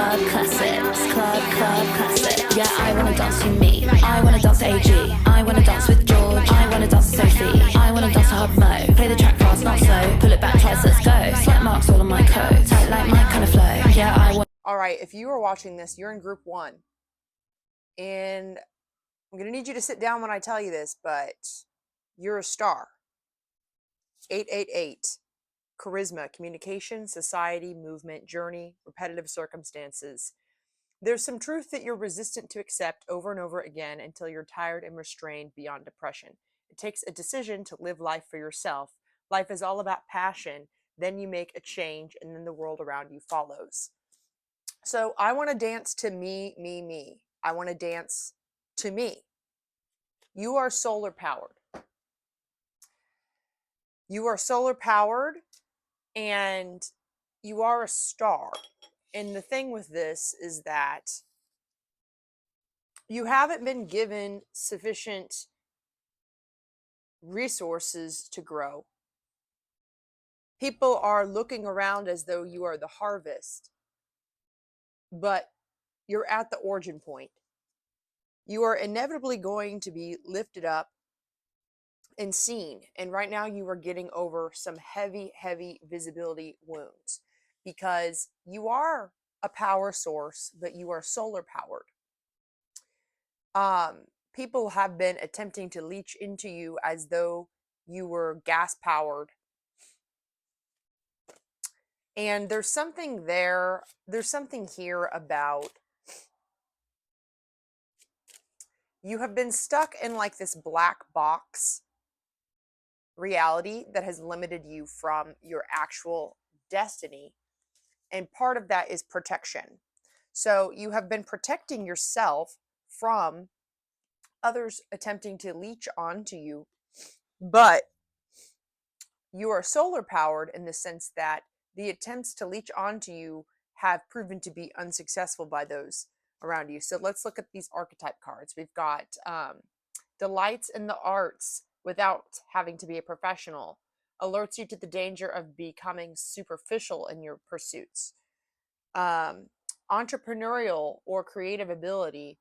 club classics, club classics. Yeah, I wanna dance to me, I wanna dance to AG, I wanna dance with George, I wanna dance to Sophie, I wanna dance to Hub Mo. Play the track fast, not slow, pull it back twice, let's go. Slight marks all on my coat, tight like my kind of flow. Yeah, I want. All right, if you are watching this, you're in group 1. And I'm going to need you to sit down when I tell you this, but you're a star. 888. Charisma, communication, society, movement, journey, repetitive circumstances. There's some truth that you're resistant to accept over and over again until you're tired and restrained beyond depression. It takes a decision to live life for yourself. Life is all about passion. Then you make a change, and then the world around you follows. So I want to dance to me, me, me. I want to dance to me. You are solar powered. You are solar powered, and you are a star. And the thing with this is that you haven't been given sufficient resources to grow. People are looking around as though you are the harvest, but you're at the origin point. You are inevitably going to be lifted up and seen. And right now you are getting over some heavy, heavy visibility wounds because you are a power source, but you are solar powered. People have been attempting to leech into you as though you were gas powered. And there's something there, there's something here about you have been stuck in like this black box reality that has limited you from your actual destiny. And part of that is protection. So you have been protecting yourself from others attempting to leech onto you, but you are solar powered in the sense that the attempts to leech onto you have proven to be unsuccessful by those around you. So let's look at these archetype cards. We've got delights in the arts without having to be a professional, alerts you to the danger of becoming superficial in your pursuits. Entrepreneurial or creative ability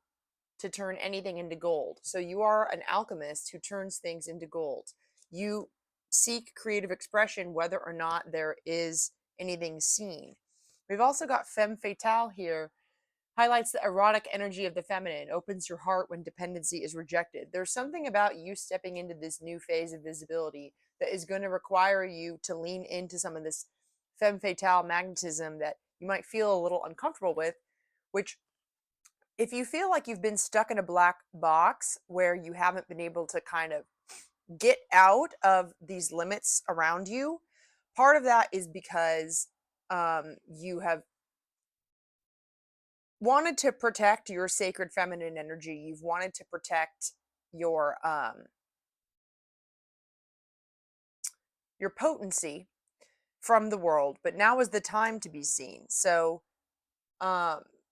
to turn anything into gold. So you are an alchemist who turns things into gold. You seek creative expression whether or not there is anything seen. We've also got femme fatale here, highlights the erotic energy of the feminine, opens your heart when dependency is rejected. There's something about you stepping into this new phase of visibility that is going to require you to lean into some of this femme fatale magnetism that you might feel a little uncomfortable with, which if you feel like you've been stuck in a black box where you haven't been able to kind of get out of these limits around you, part of that is because you have wanted to protect your sacred feminine energy. You've wanted to protect your potency from the world, but now is the time to be seen. So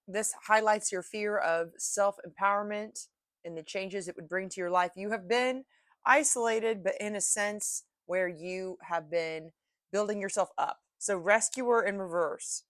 this highlights your fear of self-empowerment and the changes it would bring to your life. You have been isolated, but in a sense where you have been building yourself up. So rescuer in reverse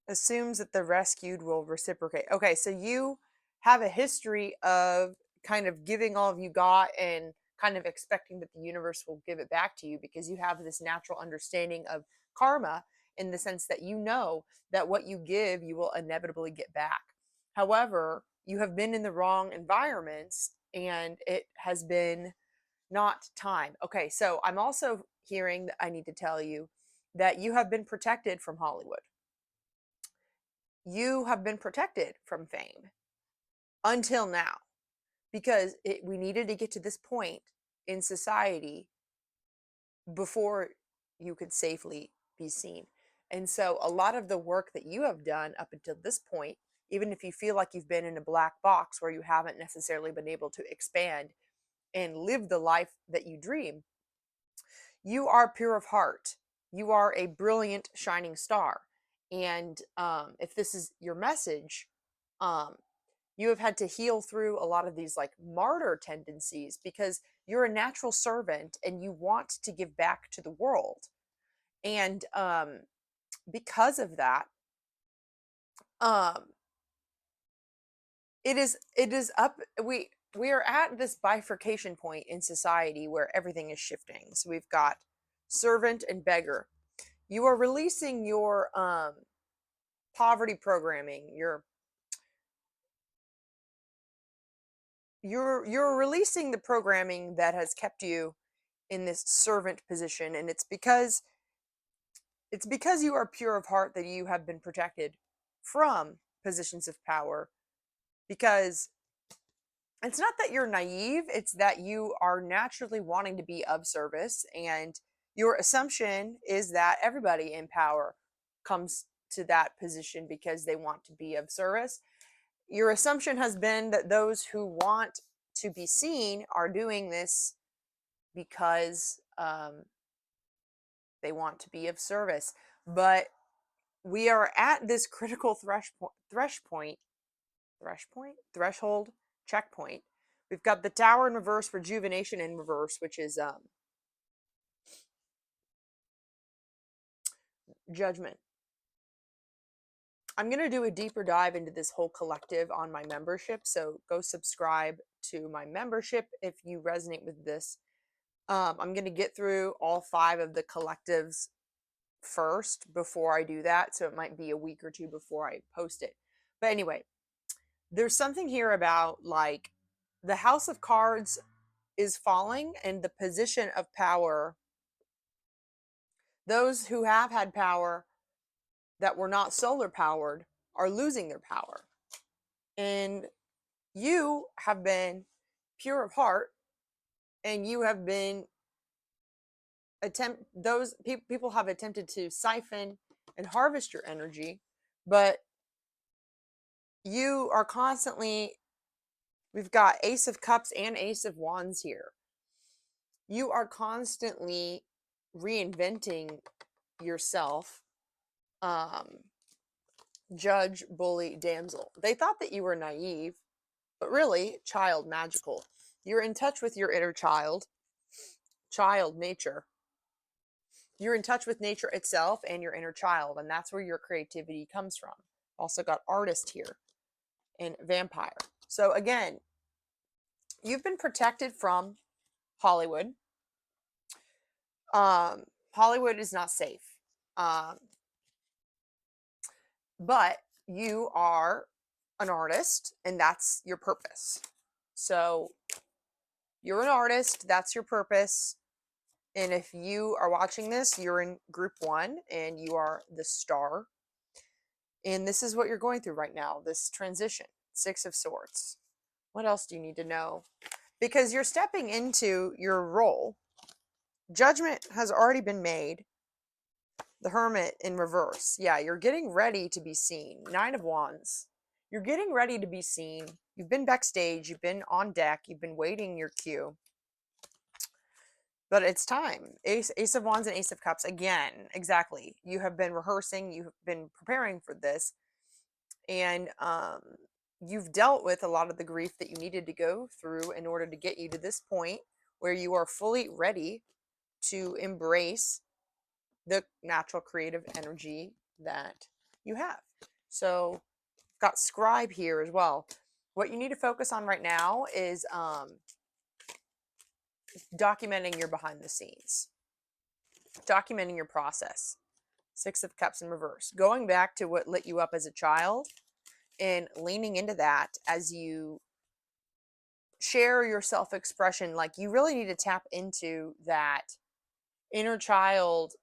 assumes that the rescued will reciprocate. Okay, so you have a history of kind of giving all of you got and kind of expecting that the universe will give it back to you because you have this natural understanding of karma in the sense that you know that what you give, you will inevitably get back. However, you have been in the wrong environments and it has been not time. Okay, so I'm also hearing that I need to tell you that you have been protected from Hollywood. You have been protected from fame until now because we needed to get to this point in society before you could safely be seen. And so a lot of the work that you have done up until this point, even if you feel like you've been in a black box where you haven't necessarily been able to expand and live the life that you dream, you are pure of heart. You are a brilliant, shining star. And if this is your message, you have had to heal through a lot of these like martyr tendencies because you're a natural servant and you want to give back to the world. And because of that, um, it is up. We are at this bifurcation point in society where everything is shifting. So we've got servant and beggar. You are releasing your poverty programming. You're releasing the programming that has kept you in this servant position, and it's because you are pure of heart that you have been protected from positions of power, because it's not that you're naive, it's that you are naturally wanting to be of service, and your assumption is that everybody in power comes to that position because they want to be of service. Your assumption has been that those who want to be seen are doing this because they want to be of service. But we are at this critical threshold, checkpoint. We've got the Tower in reverse, rejuvenation in reverse, which is judgment. I'm going to do a deeper dive into this whole collective on my membership, so go subscribe to my membership if you resonate with this. I'm going to get through all 5 of the collectives first before I do that, so it might be a week or 2 before I post it. But anyway, there's something here about, like, the House of Cards is falling and the position of power. Those who have had power that were not solar powered are losing their power. And you have been pure of heart, and you have been people have attempted to siphon and harvest your energy, but you are constantly, we've got Ace of Cups and Ace of Wands here. You are constantly reinventing yourself. Judge, bully, damsel. They thought that you were naive, but really child magical. You're in touch with your inner child nature. You're in touch with nature itself and your inner child, and that's where your creativity comes from. Also got artist here and vampire. So again, you've been protected from Hollywood. Hollywood is not safe. But you are an artist, and that's your purpose. So you're an artist, that's your purpose. And if you are watching this, you're in group 1 and you are the star. And this is what you're going through right now, this transition. 6 of Swords. What else do you need to know? Because you're stepping into your role. Judgment has already been made. The Hermit in reverse. Yeah, you're getting ready to be seen. 9 of Wands. You're getting ready to be seen. You've been backstage. You've been on deck. You've been waiting your cue. But it's time. Ace of Wands and Ace of Cups. Again, exactly. You have been rehearsing. You've been preparing for this. And you've dealt with a lot of the grief that you needed to go through in order to get you to this point where you are fully ready to embrace the natural creative energy that you have. So got Scribe here as well. What you need to focus on right now is documenting your behind the scenes, documenting your process. 6 of Cups in reverse, going back to what lit you up as a child and leaning into that as you share your self-expression. Like, you really need to tap into that inner child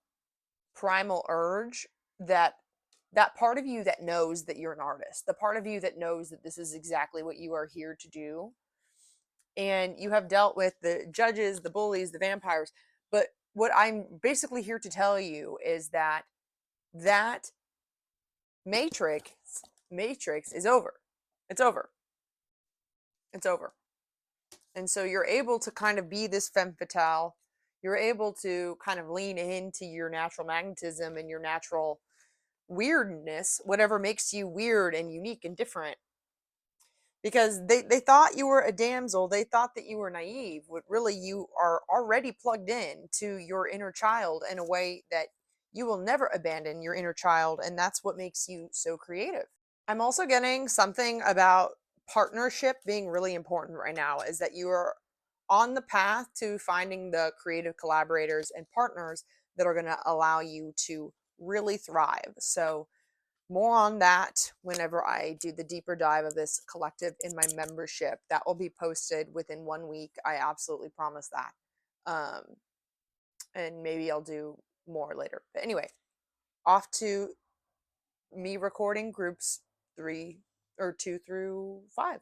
primal urge, that part of you that knows that you're an artist, the part of you that knows that this is exactly what you are here to do. And you have dealt with the judges, the bullies, the vampires, but what I'm basically here to tell you is that matrix is over. It's over. And so you're able to kind of be this femme fatale. You're able to kind of lean into your natural magnetism and your natural weirdness, whatever makes you weird and unique and different. Because they thought you were a damsel. They thought that you were naive. But really, you are already plugged in to your inner child in a way that You will never abandon your inner child, and that's what makes you so creative. I'm also getting something about partnership being really important right now, is that you are on the path to finding the creative collaborators and partners that are going to allow you to really thrive. So, more on that whenever I do the deeper dive of this collective in my membership. That will be posted within 1 week. I absolutely promise that. And maybe I'll do more later. But anyway, off to me recording groups 3 or 2 through 5.